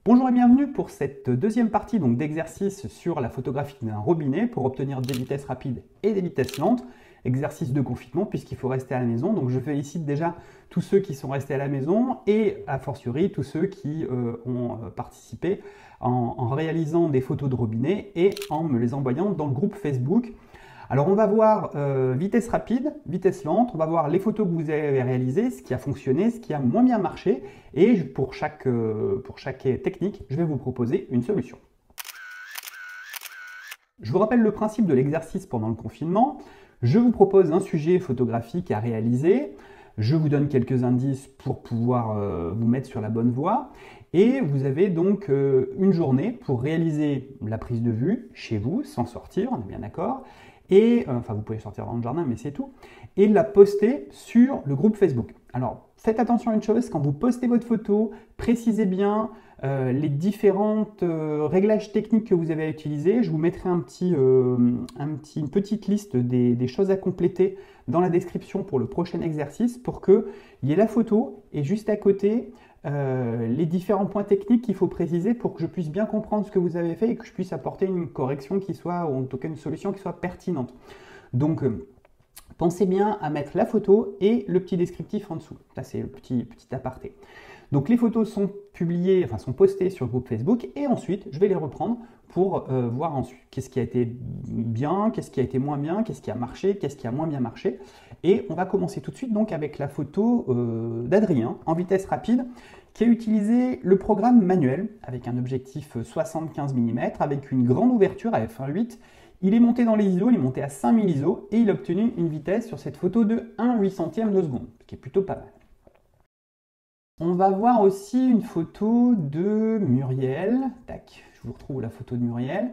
Bonjour et bienvenue pour cette deuxième partie d'exercice sur la photographie d'un robinet pour obtenir des vitesses rapides et des vitesses lentes. Exercice de confinement puisqu'il faut rester à la maison. Donc je félicite déjà tous ceux qui sont restés à la maison et a fortiori tous ceux qui ont participé en réalisant des photos de robinet et en me les envoyant dans le groupe Facebook. Alors on va voir vitesse rapide, vitesse lente, on va voir les photos que vous avez réalisées, ce qui a fonctionné, ce qui a moins bien marché, et pour chaque technique, je vais vous proposer une solution. Je vous rappelle le principe de l'exercice pendant le confinement. Je vous propose un sujet photographique à réaliser, je vous donne quelques indices pour pouvoir vous mettre sur la bonne voie, et vous avez donc une journée pour réaliser la prise de vue chez vous, sans sortir, on est bien d'accord, et enfin vous pouvez sortir dans le jardin mais c'est tout, et la poster sur le groupe Facebook. Alors faites attention à une chose, quand vous postez votre photo, précisez bien les différents réglages techniques que vous avez à utiliser. Je vous mettrai une petite liste des choses à compléter dans la description pour le prochain exercice pour qu'il y ait la photo et juste à côté les différents points techniques qu'il faut préciser pour que je puisse bien comprendre ce que vous avez fait et que je puisse apporter une correction qui soit, ou en tout cas une solution qui soit pertinente. Donc, pensez bien à mettre la photo et le petit descriptif en dessous. Ça, c'est le petit aparté. Donc, les photos sont publiées, enfin sont postées sur le groupe Facebook et ensuite, je vais les reprendre pour voir ensuite qu'est-ce qui a été bien, qu'est-ce qui a été moins bien, qu'est-ce qui a marché, qu'est-ce qui a moins bien marché. Et on va commencer tout de suite donc avec la photo d'Adrien en vitesse rapide qui a utilisé le programme manuel avec un objectif 75 mm avec une grande ouverture à f1.8. Il est monté dans les ISO, il est monté à 5000 ISO et il a obtenu une vitesse sur cette photo de 1/800 de seconde, ce qui est plutôt pas mal. On va voir aussi une photo de Muriel. Tac, je vous retrouve la photo de Muriel.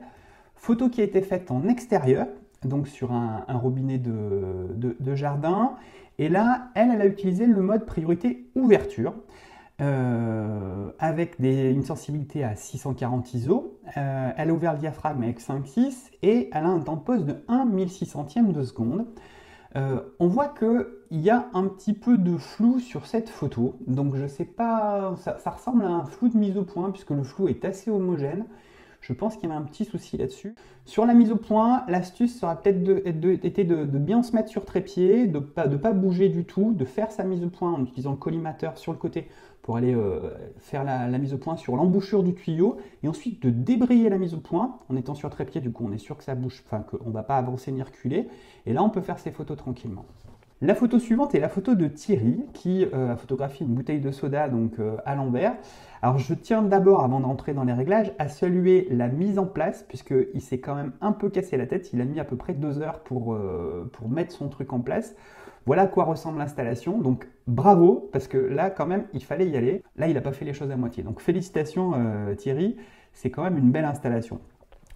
Photo qui a été faite en extérieur, donc sur un robinet de jardin. Et là, elle a utilisé le mode priorité ouverture avec une sensibilité à 640 ISO. Elle a ouvert le diaphragme avec 5.6 et elle a un temps de pose de 1/1600 de seconde. On voit qu'il y a un petit peu de flou sur cette photo, donc je sais pas, ça ressemble à un flou de mise au point puisque le flou est assez homogène. Je pense qu'il y avait un petit souci là-dessus. Sur la mise au point, l'astuce sera peut-être été de bien se mettre sur trépied, de pas bouger du tout, de faire sa mise au point en utilisant le collimateur sur le côté pour aller faire la mise au point sur l'embouchure du tuyau, et ensuite de débrayer la mise au point en étant sur trépied. Du coup, on est sûr que ça bouge, enfin qu'on ne va pas avancer ni reculer. Et là, on peut faire ses photos tranquillement. La photo suivante est la photo de Thierry qui a photographié une bouteille de soda donc à l'envers. Alors je tiens d'abord, avant d'entrer dans les réglages, à saluer la mise en place puisqu'il s'est quand même un peu cassé la tête. Il a mis à peu près 2 heures pour mettre son truc en place. Voilà à quoi ressemble l'installation. Donc bravo, parce que là quand même il fallait y aller. Là il n'a pas fait les choses à moitié. Donc félicitations Thierry, c'est quand même une belle installation.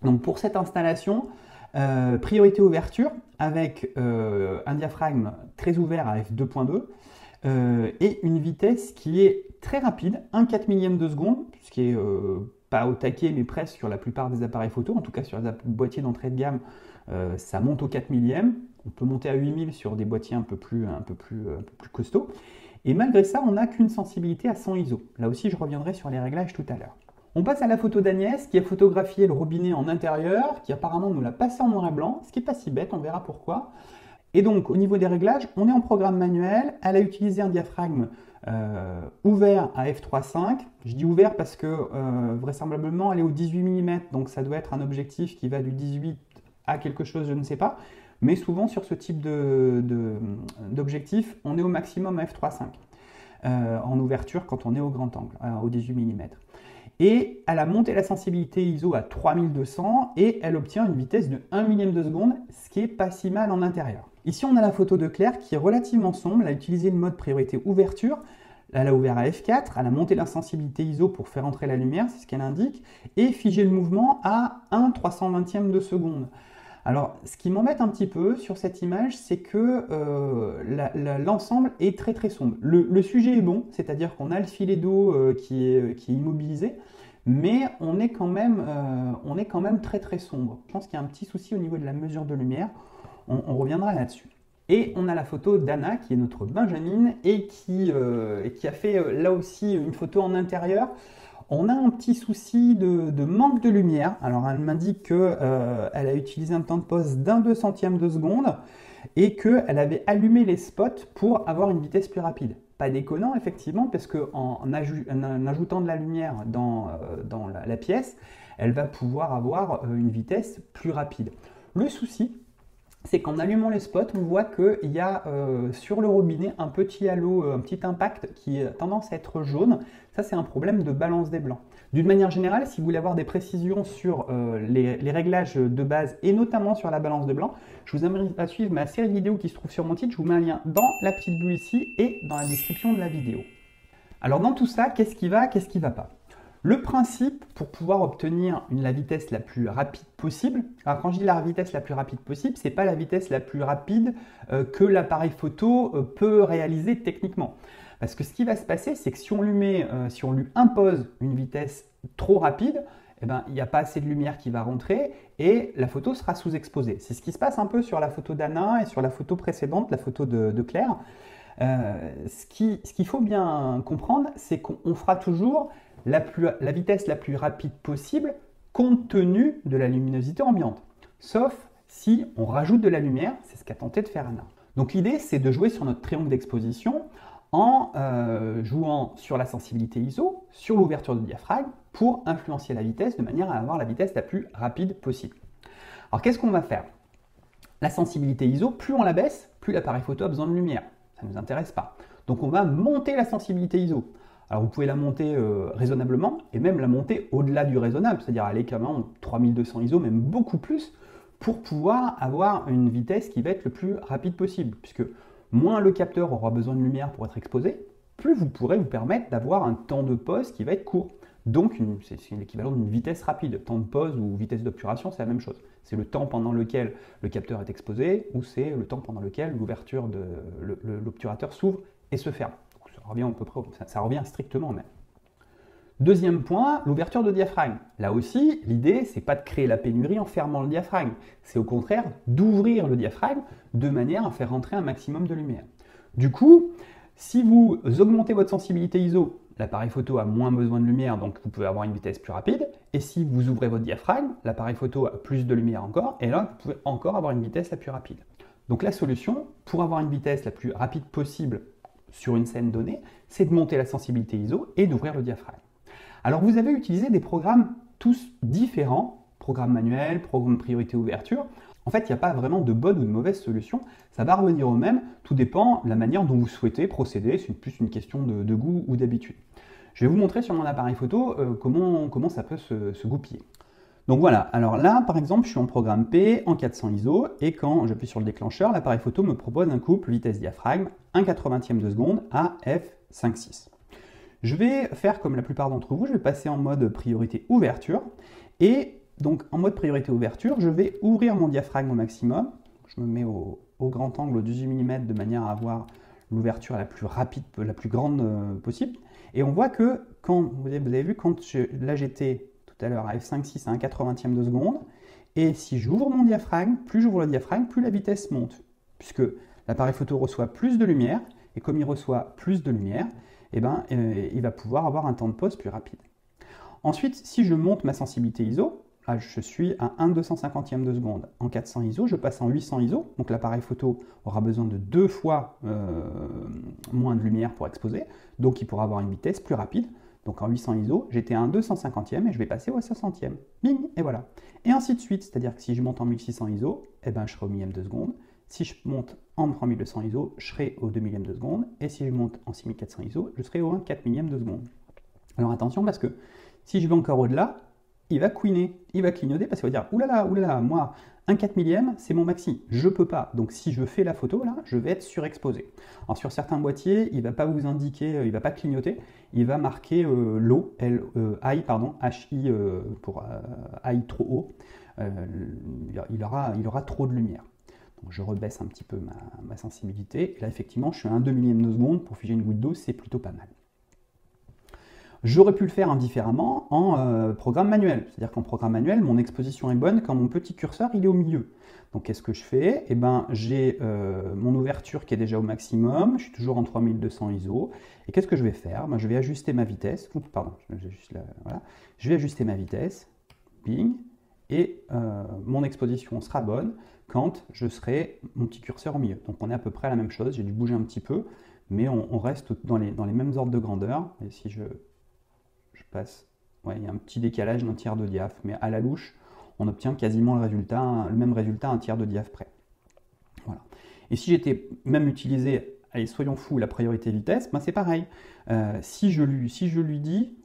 Donc pour cette installation, priorité ouverture avec un diaphragme très ouvert à f2.2 et une vitesse qui est très rapide, 1/4 millième de seconde, ce qui est pas au taquet mais presque sur la plupart des appareils photo, en tout cas sur les boîtiers d'entrée de gamme, ça monte au 4 millième. On peut monter à 8000 sur des boîtiers un peu plus costauds. Et malgré ça, on n'a qu'une sensibilité à 100 ISO. Là aussi, je reviendrai sur les réglages tout à l'heure. On passe à la photo d'Agnès qui a photographié le robinet en intérieur, qui apparemment nous l'a passé en noir et blanc, ce qui n'est pas si bête, on verra pourquoi. Et donc au niveau des réglages, on est en programme manuel, elle a utilisé un diaphragme ouvert à f3.5. Je dis ouvert parce que vraisemblablement elle est au 18 mm, donc ça doit être un objectif qui va du 18 à quelque chose, je ne sais pas. Mais souvent sur ce type d'objectif, on est au maximum à f3.5 en ouverture quand on est au grand angle, au 18 mm. Et elle a monté la sensibilité ISO à 3200 et elle obtient une vitesse de 1 millième de seconde, ce qui est pas si mal en intérieur. Ici, on a la photo de Claire qui est relativement sombre. Elle a utilisé le mode priorité ouverture. Elle a ouvert à f4, elle a monté la sensibilité ISO pour faire entrer la lumière, c'est ce qu'elle indique, et figé le mouvement à 1/320 de seconde. Alors, ce qui m'embête un petit peu sur cette image, c'est que l'ensemble est très très sombre. Le sujet est bon, c'est-à-dire qu'on a le filet d'eau qui est immobilisé, mais on est quand même très très sombre. Je pense qu'il y a un petit souci au niveau de la mesure de lumière, on reviendra là-dessus. Et on a la photo d'Anna, qui est notre Benjamine, et qui a fait là aussi une photo en intérieur. On a un petit souci de manque de lumière. Alors elle m'indique qu'elle a utilisé un temps de pause d'1/200 de seconde et qu'elle avait allumé les spots pour avoir une vitesse plus rapide. Pas déconnant effectivement, parce qu'en ajoutant de la lumière dans la pièce, elle va pouvoir avoir une vitesse plus rapide. Le souci, c'est qu'en allumant les spots, on voit qu'il y a sur le robinet un petit halo, un petit impact qui a tendance à être jaune. Ça, c'est un problème de balance des blancs. D'une manière générale, si vous voulez avoir des précisions sur les réglages de base et notamment sur la balance de blanc, je vous invite à suivre ma série de vidéos qui se trouve sur mon site. Je vous mets un lien dans la petite bulle ici et dans la description de la vidéo. Alors dans tout ça, qu'est-ce qui va pas? Le principe pour pouvoir obtenir la vitesse la plus rapide possible, alors quand je dis la vitesse la plus rapide possible, ce n'est pas la vitesse la plus rapide que l'appareil photo peut réaliser techniquement. Parce que ce qui va se passer, c'est que si on lui impose une vitesse trop rapide, eh ben, il n'y a pas assez de lumière qui va rentrer et la photo sera sous-exposée. C'est ce qui se passe un peu sur la photo d'Anna et sur la photo précédente, la photo de Claire. Ce qu'il faut bien comprendre, c'est qu'on fera toujours la vitesse la plus rapide possible compte tenu de la luminosité ambiante. Sauf si on rajoute de la lumière, c'est ce qu'a tenté de faire Anna. Donc l'idée, c'est de jouer sur notre triangle d'exposition en jouant sur la sensibilité ISO, sur l'ouverture de diaphragme, pour influencer la vitesse de manière à avoir la vitesse la plus rapide possible. Alors qu'est-ce qu'on va faire? La sensibilité ISO, plus on la baisse, plus l'appareil photo a besoin de lumière. Ça ne nous intéresse pas. Donc on va monter la sensibilité ISO. Alors vous pouvez la monter raisonnablement et même la monter au-delà du raisonnable, c'est-à-dire aller quand même 3200 ISO, même beaucoup plus, pour pouvoir avoir une vitesse qui va être le plus rapide possible. Puisque moins le capteur aura besoin de lumière pour être exposé, plus vous pourrez vous permettre d'avoir un temps de pause qui va être court. Donc c'est l'équivalent d'une vitesse rapide. Temps de pause ou vitesse d'obturation, c'est la même chose. C'est le temps pendant lequel le capteur est exposé ou c'est le temps pendant lequel l'ouverture de l'obturateur s'ouvre et se ferme. Ça revient strictement même. Deuxième point, l'ouverture de diaphragme. Là aussi, l'idée, c'est pas de créer la pénurie en fermant le diaphragme. C'est au contraire d'ouvrir le diaphragme de manière à faire rentrer un maximum de lumière. Du coup, si vous augmentez votre sensibilité ISO, l'appareil photo a moins besoin de lumière, donc vous pouvez avoir une vitesse plus rapide. Et si vous ouvrez votre diaphragme, l'appareil photo a plus de lumière encore, et là, vous pouvez encore avoir une vitesse la plus rapide. Donc la solution, pour avoir une vitesse la plus rapide possible sur une scène donnée, c'est de monter la sensibilité ISO et d'ouvrir le diaphragme. Alors vous avez utilisé des programmes tous différents, programme manuel, programme priorité ouverture. En fait, il n'y a pas vraiment de bonne ou de mauvaise solution, ça va revenir au même, tout dépend de la manière dont vous souhaitez procéder, c'est plus une question de goût ou d'habitude. Je vais vous montrer sur mon appareil photo comment ça peut se goupiller. Donc voilà, alors là par exemple je suis en programme P en 400 ISO et quand j'appuie sur le déclencheur, l'appareil photo me propose un couple vitesse diaphragme 1/80 de seconde à f5.6. Je vais faire comme la plupart d'entre vous, je vais passer en mode priorité ouverture et donc en mode priorité ouverture, je vais ouvrir mon diaphragme au maximum. Je me mets au grand angle au 18 mm de manière à avoir l'ouverture la plus rapide, la plus grande possible. Et on voit que quand, vous avez vu, là j'étais tout à l'heure à f5.6 à 1/80 de seconde, et si j'ouvre mon diaphragme, plus j'ouvre le diaphragme, plus la vitesse monte, puisque l'appareil photo reçoit plus de lumière, et comme il reçoit plus de lumière, eh ben, il va pouvoir avoir un temps de pause plus rapide. Ensuite, si je monte ma sensibilité ISO, là je suis à 1/250 de seconde en 400 ISO, je passe en 800 ISO, donc l'appareil photo aura besoin de 2 fois moins de lumière pour exposer, donc il pourra avoir une vitesse plus rapide. Donc en 800 ISO, j'étais à un 250e et je vais passer au 60e. Bing, et voilà. Et ainsi de suite, c'est-à-dire que si je monte en 1600 ISO, eh ben, je serai au millième de seconde. Si je monte en 3200 ISO, je serai au 2 millième de seconde. Et si je monte en 6400 ISO, je serai au 1/4 millième de seconde. Alors attention parce que si je vais encore au-delà, il va couiner, il va clignoter parce qu'il va dire oulala, moi, 1/4 millième, c'est mon maxi, je peux pas. Donc si je fais la photo, là, je vais être surexposé. Alors sur certains boîtiers, il ne va pas vous indiquer, il ne va pas clignoter, il va marquer low, high, pardon, HI pour high trop haut. Il aura trop de lumière. Donc je rebaisse un petit peu ma sensibilité. Et là, effectivement, je suis à un 2 millième de seconde pour figer une goutte d'eau, c'est plutôt pas mal. J'aurais pu le faire indifféremment en programme manuel. C'est-à-dire qu'en programme manuel, mon exposition est bonne quand mon petit curseur il est au milieu. Donc qu'est-ce que je fais? Eh ben, j'ai mon ouverture qui est déjà au maximum, je suis toujours en 3200 ISO. Et qu'est-ce que je vais faire? Ben, je vais ajuster ma vitesse. Oups, pardon, voilà. Je vais ajuster ma vitesse. Bing. Et mon exposition sera bonne quand je serai mon petit curseur au milieu. Donc on est à peu près à la même chose. J'ai dû bouger un petit peu, mais on reste dans les mêmes ordres de grandeur. Et si je passe, ouais, il y a un petit décalage d'un tiers de diaph, mais à la louche, on obtient quasiment le même résultat à un tiers de diaph près. Voilà. Et si j'étais même utilisé, allez, soyons fous, la priorité vitesse, ben c'est pareil. Si je lui dis,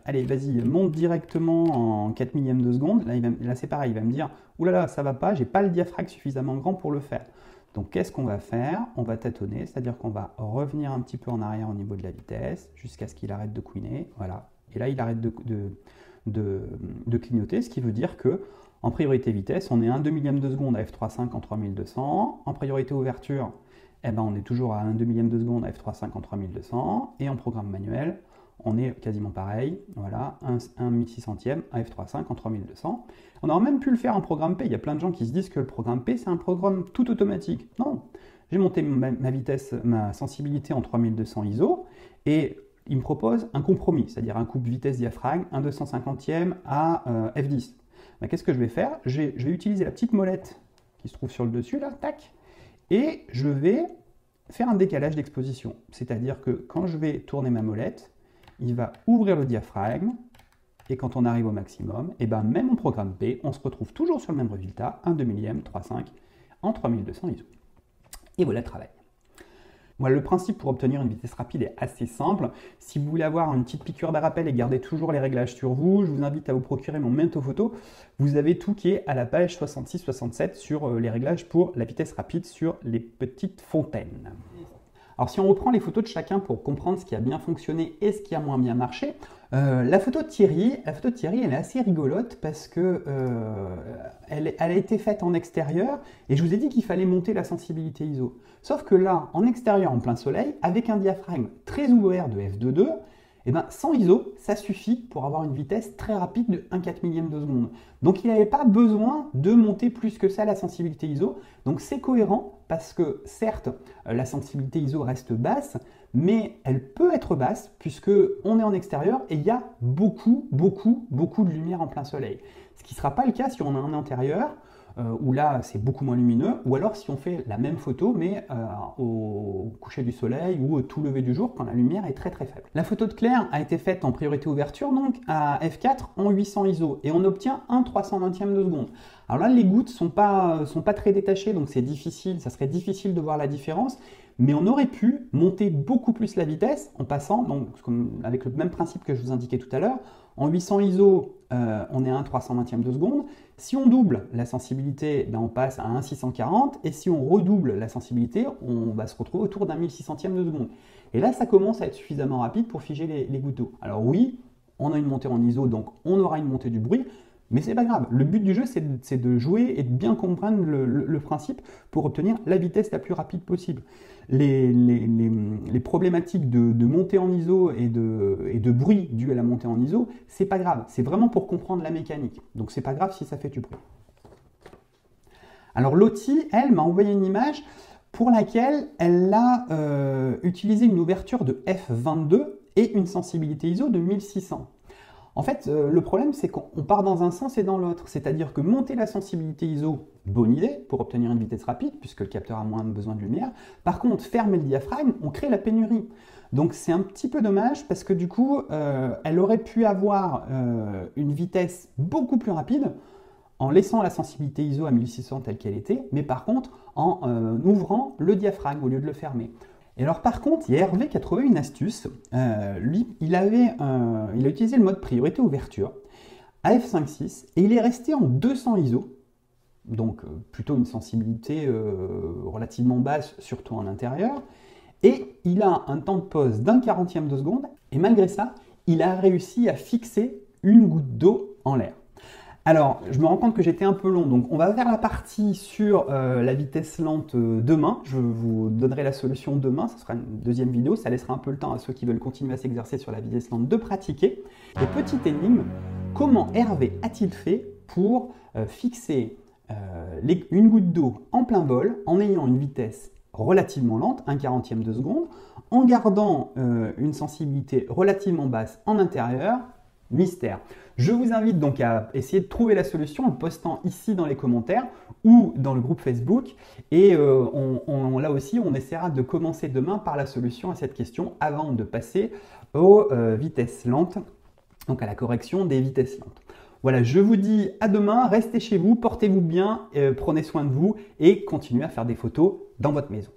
allez, vas-y, monte directement en 4 millièmes de seconde, là c'est pareil, il va me dire, oulala, ça va pas, j'ai pas le diaphragme suffisamment grand pour le faire. Donc qu'est-ce qu'on va faire? On va tâtonner, c'est-à-dire qu'on va revenir un petit peu en arrière au niveau de la vitesse, jusqu'à ce qu'il arrête de couiner, voilà. Et là, il arrête de clignoter, ce qui veut dire que en priorité vitesse, on est à 1 demi-millième de seconde à f3.5 en 3200. En priorité ouverture, eh ben, on est toujours à 1 demi-millième de seconde à f3.5 en 3200. Et en programme manuel, on est quasiment pareil, voilà, 1 1600e à f3.5 en 3200. On aurait même pu le faire en programme P. Il y a plein de gens qui se disent que le programme P, c'est un programme tout automatique. Non, j'ai monté ma vitesse, ma sensibilité en 3200 ISO, et il me propose un compromis, c'est-à-dire un couple vitesse-diaphragme, 1 250e à f10. Ben, qu'est-ce que je vais faire? Je vais utiliser la petite molette qui se trouve sur le dessus, là, tac, et je vais faire un décalage d'exposition. C'est-à-dire que quand je vais tourner ma molette, il va ouvrir le diaphragme, et quand on arrive au maximum, et ben même en programme P, on se retrouve toujours sur le même résultat, 1 demi-millième, 3,5 en 3200 ISO. Et voilà le travail. Voilà, le principe pour obtenir une vitesse rapide est assez simple. Si vous voulez avoir une petite piqûre de rappel et garder toujours les réglages sur vous, je vous invite à vous procurer mon Memento Photo. Vous avez tout qui est à la page 66-67 sur les réglages pour la vitesse rapide sur les petites fontaines. Alors si on reprend les photos de chacun pour comprendre ce qui a bien fonctionné et ce qui a moins bien marché, la photo de Thierry, elle est assez rigolote parce que elle a été faite en extérieur et je vous ai dit qu'il fallait monter la sensibilité ISO. Sauf que là, en extérieur, en plein soleil, avec un diaphragme très ouvert de f2.2, et ben, sans ISO, ça suffit pour avoir une vitesse très rapide de 1/4 millième de seconde. Donc il n'avait pas besoin de monter plus que ça la sensibilité ISO. Donc c'est cohérent parce que certes, la sensibilité ISO reste basse, mais elle peut être basse puisque on est en extérieur et il y a beaucoup de lumière en plein soleil. Ce qui ne sera pas le cas si on est en intérieur, où là c'est beaucoup moins lumineux, ou alors si on fait la même photo mais au coucher du soleil ou au tout lever du jour quand la lumière est très faible. La photo de Claire a été faite en priorité ouverture, donc à f4 en 800 ISO, et on obtient 1 320e de seconde. Alors là les gouttes sont pas très détachées, donc c'est difficile, ça serait difficile de voir la différence, mais on aurait pu monter beaucoup plus la vitesse en passant, donc avec le même principe que je vous indiquais tout à l'heure. En 800 ISO, on est à 1 320e de seconde. Si on double la sensibilité, ben on passe à 1 640. Et si on redouble la sensibilité, on va se retrouver autour d'1 1600e de seconde. Et là, ça commence à être suffisamment rapide pour figer les gouttes d'eau. Alors oui, on a une montée en ISO, donc on aura une montée du bruit. Mais c'est pas grave. Le but du jeu, c'est de jouer et de bien comprendre le principe pour obtenir la vitesse la plus rapide possible. Les problématiques de montée en ISO et de bruit dû à la montée en ISO, c'est pas grave. C'est vraiment pour comprendre la mécanique. Donc c'est pas grave si ça fait du bruit. Alors Lottie, elle, m'a envoyé une image pour laquelle elle a utilisé une ouverture de f22 et une sensibilité ISO de 1600. En fait, le problème, c'est qu'on part dans un sens et dans l'autre. C'est-à-dire que monter la sensibilité ISO, bonne idée pour obtenir une vitesse rapide, puisque le capteur a moins besoin de lumière. Par contre, fermer le diaphragme, on crée la pénurie. Donc c'est un petit peu dommage, parce que du coup, elle aurait pu avoir une vitesse beaucoup plus rapide, en laissant la sensibilité ISO à 1600 telle qu'elle était, mais par contre, en ouvrant le diaphragme au lieu de le fermer. Et alors par contre, il y a Hervé qui a trouvé une astuce. Lui, il a utilisé le mode priorité ouverture à f5.6 et il est resté en 200 ISO, donc plutôt une sensibilité relativement basse, surtout en intérieur. Et il a un temps de pause d'1 40e de seconde et malgré ça, il a réussi à fixer une goutte d'eau en l'air. Alors, je me rends compte que j'étais un peu long, donc on va faire la partie sur la vitesse lente demain. Je vous donnerai la solution demain, ça sera une deuxième vidéo, ça laissera un peu le temps à ceux qui veulent continuer à s'exercer sur la vitesse lente de pratiquer. Et petite énigme, comment Hervé a-t-il fait pour fixer une goutte d'eau en plein vol en ayant une vitesse relativement lente, 1/40e de seconde, en gardant une sensibilité relativement basse en intérieur? Mystère. Je vous invite donc à essayer de trouver la solution en le postant ici dans les commentaires ou dans le groupe Facebook. Et là aussi, on essaiera de commencer demain par la solution à cette question avant de passer aux vitesses lentes, donc à la correction des vitesses lentes. Voilà, je vous dis à demain, restez chez vous, portez-vous bien, prenez soin de vous et continuez à faire des photos dans votre maison.